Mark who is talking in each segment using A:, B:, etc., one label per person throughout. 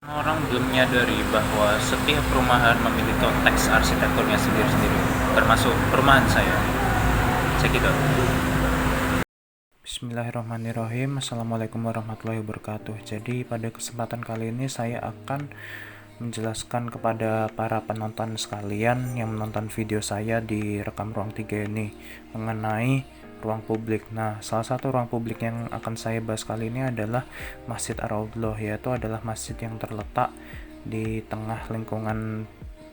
A: Orang belum menyadari bahwa setiap perumahan memiliki konteks arsitekturnya sendiri-sendiri, termasuk perumahan saya. Check it out. Bismillahirrahmanirrahim. Assalamualaikum warahmatullahi wabarakatuh. Jadi pada kesempatan kali ini saya akan menjelaskan kepada para penonton sekalian yang menonton video saya di Rekam Ruang 3 ini mengenai ruang publik. Nah, salah satu ruang publik yang akan saya bahas kali ini adalah Masjid Ar-Raudhah, yaitu adalah masjid yang terletak di tengah lingkungan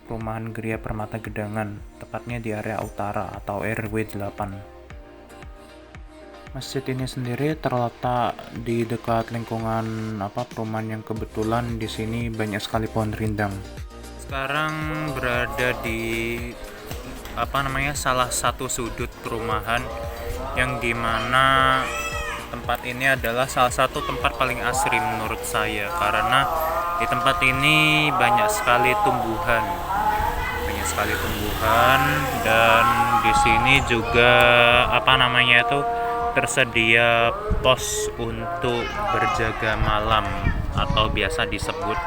A: perumahan Gria Permata Gedangan, tepatnya di area utara atau RW 8. Masjid ini sendiri terletak di dekat lingkungan perumahan yang kebetulan di sini banyak sekali pohon rindang. Sekarang berada di salah satu sudut perumahan yang dimana tempat ini adalah salah satu tempat paling asri menurut saya, karena di tempat ini banyak sekali tumbuhan dan di sini juga tersedia pos untuk berjaga malam atau biasa disebut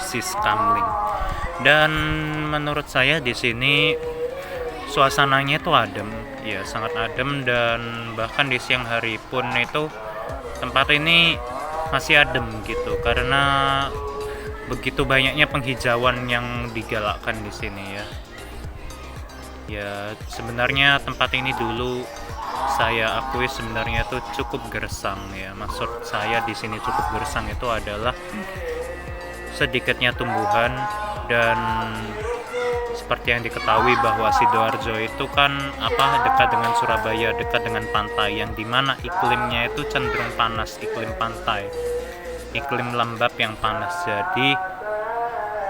A: siskamling. Dan menurut saya di sini suasananya itu adem, ya sangat adem, dan bahkan di siang hari pun itu tempat ini masih adem gitu karena begitu banyaknya penghijauan yang digalakkan di sini ya. Ya sebenarnya tempat ini dulu saya akui sebenarnya itu cukup gersang ya. Maksud saya di sini cukup gersang itu adalah sedikitnya tumbuhan, dan seperti yang diketahui bahwa Sidoarjo itu kan dekat dengan Surabaya, dekat dengan pantai, yang dimana iklimnya itu cenderung panas, iklim pantai, iklim lembab yang panas. Jadi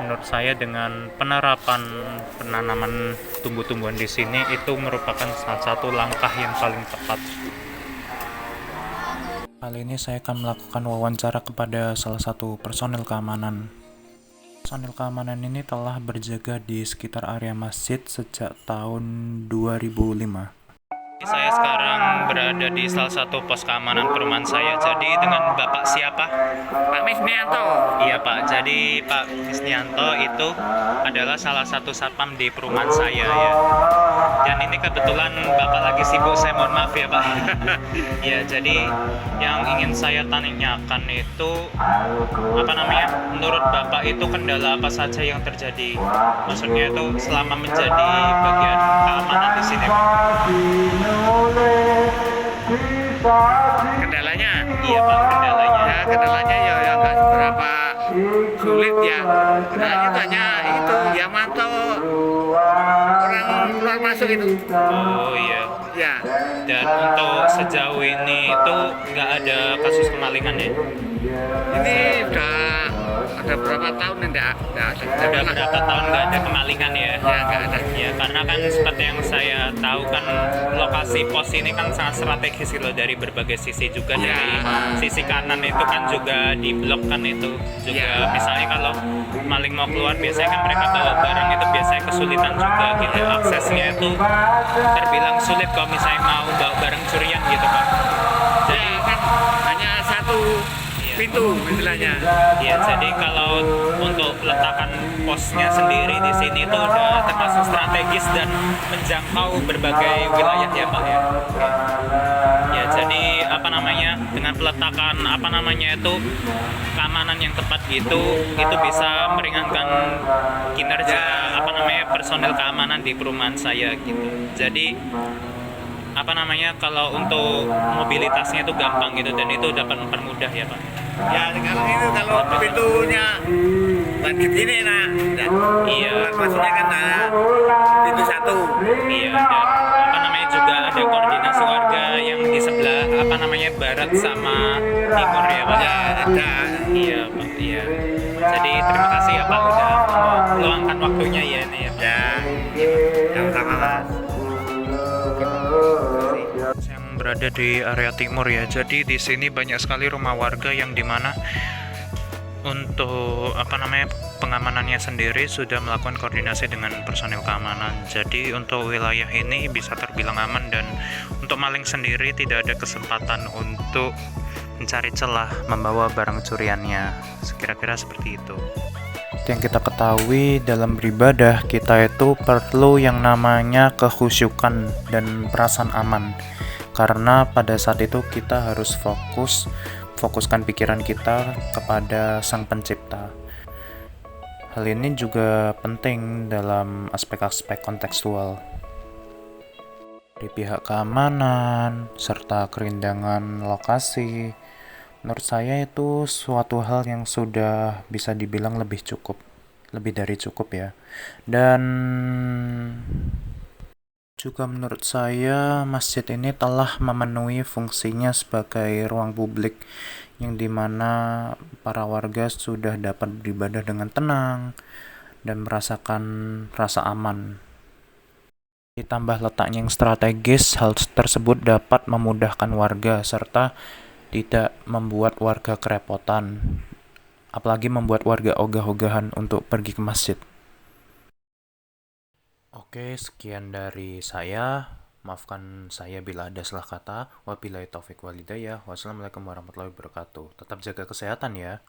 A: menurut saya dengan penanaman tumbuh-tumbuhan di sini itu merupakan salah satu langkah yang paling tepat. Kali ini saya akan melakukan wawancara kepada salah satu personil keamanan. Personil keamanan ini telah berjaga di sekitar area masjid sejak tahun 2005. Saya sekarang berada di salah satu pos keamanan perumahan saya. Jadi dengan Bapak siapa?
B: Pak Misnianto.
A: Iya Pak, jadi Pak Misnianto itu adalah salah satu satpam di perumahan saya ya. Dan ini kebetulan Bapak lagi sibuk, saya mohon maaf ya Pak. Ya, jadi yang ingin saya tanyakan itu menurut Bapak itu kendala apa saja yang terjadi? Maksudnya itu selama menjadi bagian keamanan di sini Pak.
B: Kendalanya?
A: Iya Pak, kendalanya.
B: Ya, kendalanya ya nggak seberapa sulit ya. Kendalanya itu hanya itu yang mantau orang keluar masuk itu.
A: Oh iya.
B: Ya.
A: Dan untuk sejauh ini itu nggak ada kasus kemalingan ya?
B: Ini udah ada berapa tahun enggak ada.
A: Udah berapa tahun nggak ada kemalingan ya?
B: Ya, nggak ada.
A: Ya, karena kan seperti yang saya tahu kan lokasi pos ini kan sangat strategis gitu dari berbagai sisi juga.
B: Ya.
A: Dari sisi kanan itu kan juga diblok kan itu juga.
B: Ya.
A: Misalnya kalau maling mau keluar biasanya kan mereka bawa barang itu biasanya kesulitan juga gitu. Aksesnya itu terbilang sulit kalau misalnya mau bawa barang curian gitu Pak.
B: Jadi kan hanya satu pintu istilahnya.
A: Ya, jadi kalau untuk peletakan posnya sendiri di sini itu udah termasuk strategis dan menjangkau berbagai wilayah ya Pak ya. Ya, jadi dengan peletakan itu keamanan yang tepat gitu, itu bisa meringankan kinerja personil keamanan di perumahan saya gitu. Jadi kalau untuk mobilitasnya itu gampang gitu, dan itu dapat mempermudah ya Pak.
B: Ya kalau pintunya bandit ini
A: Iya.
B: maksudnya kan pintu satu.
A: Iya, dan juga ada koordinasi warga yang di sebelah barat sama timur ya Pak.
B: Ya ada.
A: Iya Pak, iya. Jadi terima kasih ya Pak udah meluangkan waktunya ya ini ya Pak.
B: Ya sama Mas.
A: Yang berada di area timur ya. Jadi di sini banyak sekali rumah warga yang dimana untuk pengamanannya sendiri sudah melakukan koordinasi dengan personil keamanan. Jadi untuk wilayah ini bisa terbilang aman, dan untuk maling sendiri tidak ada kesempatan untuk mencari celah membawa barang curiannya. Kira-kira seperti itu. Yang kita ketahui dalam beribadah, kita itu perlu yang namanya kekhusyukan dan perasaan aman. Karena pada saat itu kita harus fokuskan pikiran kita kepada Sang Pencipta. Hal ini juga penting dalam aspek-aspek kontekstual. Di pihak keamanan, serta kerindangan lokasi, menurut saya itu suatu hal yang sudah bisa dibilang lebih dari cukup ya. Dan juga menurut saya masjid ini telah memenuhi fungsinya sebagai ruang publik yang dimana para warga sudah dapat beribadah dengan tenang dan merasakan rasa aman. Ditambah letaknya yang strategis, hal tersebut dapat memudahkan warga serta tidak membuat warga kerepotan, apalagi membuat warga ogah-ogahan untuk pergi ke masjid. Oke, sekian dari saya. Maafkan saya bila ada salah kata. Wabillahi taufik walhidayah. Wassalamualaikum warahmatullahi wabarakatuh. Tetap jaga kesehatan ya.